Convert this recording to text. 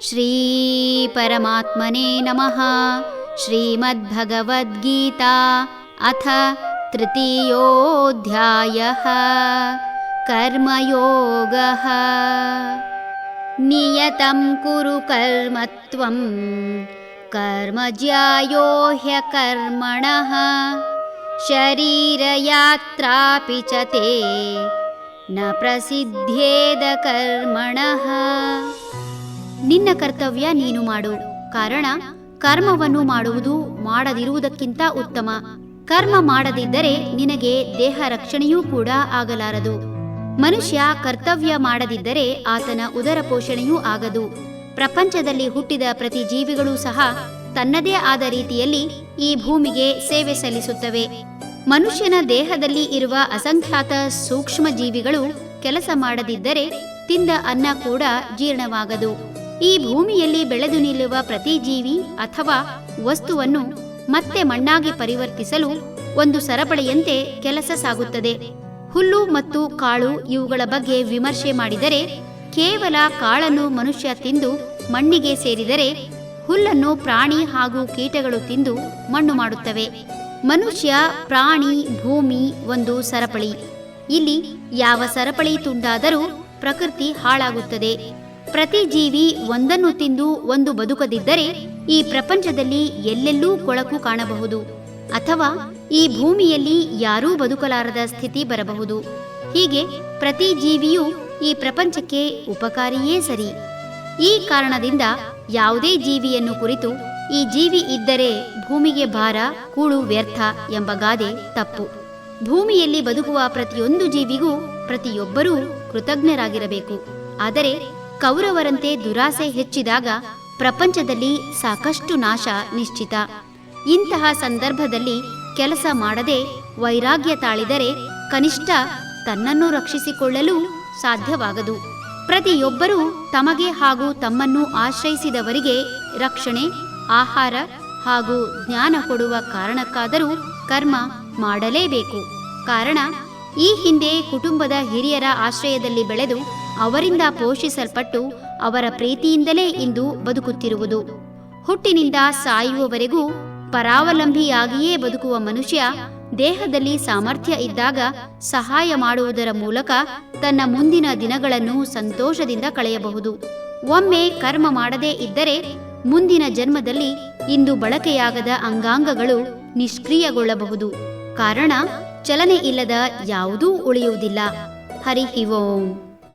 ಶ್ರೀ ಪರಮಾತ್ಮನೇ ನಮಃ. ಶ್ರೀಮದ್ಭಗವದ್ಗೀತಾ ಅಥ ತೃತೀಯೋऽಧ್ಯಾಯಃ ಕರ್ಮಯೋಗಃ. ನಿಯತಂ ಕುರು ಕರ್ಮ ತ್ವಂ ಕರ್ಮ ಜ್ಯಾಯೋ ಹ್ಯಕರ್ಮಣಃ ಶರೀರಯಾತ್ರಾಪಿ ಚ ತೇ ನ ಪ್ರಸಿದ್ಧೇದ ಕರ್ಮಣಃ. ನಿನ್ನ ಕರ್ತವ್ಯ ನೀನು ಮಾಡು, ಕಾರಣ ಕರ್ಮವನ್ನು ಮಾಡುವುದು ಮಾಡದಿರುವುದಕ್ಕಿಂತ ಉತ್ತಮ. ಕರ್ಮ ಮಾಡದಿದ್ದರೆ ನಿನಗೆ ದೇಹ ರಕ್ಷಣೆಯೂ ಕೂಡ ಆಗಲಾರದು. ಮನುಷ್ಯ ಕರ್ತವ್ಯ ಮಾಡದಿದ್ದರೆ ಆತನ ಉದರ ಪೋಷಣೆಯೂ ಆಗದು. ಪ್ರಪಂಚದಲ್ಲಿ ಹುಟ್ಟಿದ ಪ್ರತಿ ಜೀವಿಗಳೂ ಸಹ ತನ್ನದೇ ಆದ ರೀತಿಯಲ್ಲಿ ಈ ಭೂಮಿಗೆ ಸೇವೆ ಸಲ್ಲಿಸುತ್ತವೆ. ಮನುಷ್ಯನ ದೇಹದಲ್ಲಿ ಇರುವ ಅಸಂಖ್ಯಾತ ಸೂಕ್ಷ್ಮ ಜೀವಿಗಳು ಕೆಲಸ ಮಾಡದಿದ್ದರೆ ತಿಂದ ಅನ್ನ ಕೂಡ ಜೀರ್ಣವಾಗದು. ಈ ಭೂಮಿಯಲ್ಲಿ ಬೆಳೆದು ನಿಲ್ಲುವ ಪ್ರತಿ ಜೀವಿ ಅಥವಾ ವಸ್ತುವನ್ನು ಮತ್ತೆ ಮಣ್ಣಾಗಿ ಪರಿವರ್ತಿಸಲು ಒಂದು ಸರಪಳಿಯಂತೆ ಕೆಲಸ ಸಾಗುತ್ತದೆ. ಹುಲ್ಲು ಮತ್ತು ಕಾಳು ಇವುಗಳ ಬಗ್ಗೆ ವಿಮರ್ಶೆ ಮಾಡಿದರೆ, ಕೇವಲ ಕಾಳನ್ನು ಮನುಷ್ಯ ತಿಂದು ಮಣ್ಣಿಗೆ ಸೇರಿದರೆ, ಹುಲ್ಲನ್ನು ಪ್ರಾಣಿ ಹಾಗೂ ಕೀಟಗಳು ತಿಂದು ಮಣ್ಣು ಮಾಡುತ್ತವೆ. ಮನುಷ್ಯ, ಪ್ರಾಣಿ, ಭೂಮಿ ಒಂದು ಸರಪಳಿ. ಇಲ್ಲಿ ಯಾವ ಸರಪಳಿ ತುಂಡಾದರೂ ಪ್ರಕೃತಿ ಹಾಳಾಗುತ್ತದೆ. ಪ್ರತಿ ಜೀವಿ ಒಂದನ್ನು ತಿಂದು ಒಂದು ಬದುಕದಿದ್ದರೆ ಈ ಪ್ರಪಂಚದಲ್ಲಿ ಎಲ್ಲೆಲ್ಲೂ ಕೊಳಕು ಕಾಣಬಹುದು, ಅಥವಾ ಈ ಭೂಮಿಯಲ್ಲಿ ಯಾರೂ ಬದುಕಲಾರದ ಸ್ಥಿತಿ ಬರಬಹುದು. ಹೀಗೆ ಪ್ರತಿ ಜೀವಿಯೂ ಈ ಪ್ರಪಂಚಕ್ಕೆ ಉಪಕಾರಿಯೇ ಸರಿ. ಈ ಕಾರಣದಿಂದ ಯಾವುದೇ ಜೀವಿಯನ್ನು ಕುರಿತು ಈ ಜೀವಿ ಇದ್ದರೆ ಭೂಮಿಗೆ ಭಾರ, ಕೂಳು ವ್ಯರ್ಥ ಎಂಬ ಗಾದೆ ತಪ್ಪು. ಭೂಮಿಯಲ್ಲಿ ಬದುಕುವ ಪ್ರತಿಯೊಂದು ಜೀವಿಗೂ ಪ್ರತಿಯೊಬ್ಬರೂ ಕೃತಜ್ಞರಾಗಿರಬೇಕು. ಆದರೆ ಕೌರವರಂತೆ ದುರಾಸೆ ಹೆಚ್ಚಿದಾಗ ಪ್ರಪಂಚದಲ್ಲಿ ಸಾಕಷ್ಟು ನಾಶ ನಿಶ್ಚಿತ. ಇಂತಹ ಸಂದರ್ಭದಲ್ಲಿ ಕೆಲಸ ಮಾಡದೆ ವೈರಾಗ್ಯ ತಾಳಿದರೆ ಕನಿಷ್ಠ ತನ್ನನ್ನು ರಕ್ಷಿಸಿಕೊಳ್ಳಲು ಸಾಧ್ಯವಾಗದು. ಪ್ರತಿಯೊಬ್ಬರೂ ತಮಗೆ ಹಾಗೂ ತಮ್ಮನ್ನು ಆಶ್ರಯಿಸಿದವರಿಗೆ ರಕ್ಷಣೆ, ಆಹಾರ ಹಾಗೂ ಜ್ಞಾನ ಕೊಡುವ ಕಾರಣಕ್ಕಾದರೂ ಕರ್ಮ ಮಾಡಲೇಬೇಕು. ಕಾರಣ ಈ ಹಿಂದೆ ಕುಟುಂಬದ ಹಿರಿಯರ ಆಶ್ರಯದಲ್ಲಿ ಬೆಳೆದು ಅವರಿಂದ ಪೋಷಿಸಲ್ಪಟ್ಟು ಅವರ ಪ್ರೀತಿಯಿಂದಲೇ ಇಂದು ಬದುಕುತ್ತಿರುವುದು. ಹುಟ್ಟಿನಿಂದ ಸಾಯುವವರೆಗೂ ಪರಾವಲಂಬಿಯಾಗಿಯೇ ಬದುಕುವ ಮನುಷ್ಯ ದೇಹದಲ್ಲಿ ಸಾಮರ್ಥ್ಯ ಇದ್ದಾಗ ಸಹಾಯ ಮಾಡುವುದರ ಮೂಲಕ ತನ್ನ ಮುಂದಿನ ದಿನಗಳನ್ನು ಸಂತೋಷದಿಂದ ಕಳೆಯಬಹುದು. ಒಮ್ಮೆ ಕರ್ಮ ಮಾಡದೇ ಇದ್ದರೆ ಮುಂದಿನ ಜನ್ಮದಲ್ಲಿ ಇಂದು ಬಳಕೆಯಾಗದ ಅಂಗಾಂಗಗಳು ನಿಷ್ಕ್ರಿಯಗೊಳ್ಳಬಹುದು. ಕಾರಣ ಚಲನೆ ಇಲ್ಲದ ಯಾವುದೂ ಉಳಿಯುವುದಿಲ್ಲ. ಹರಿ ಓಂ.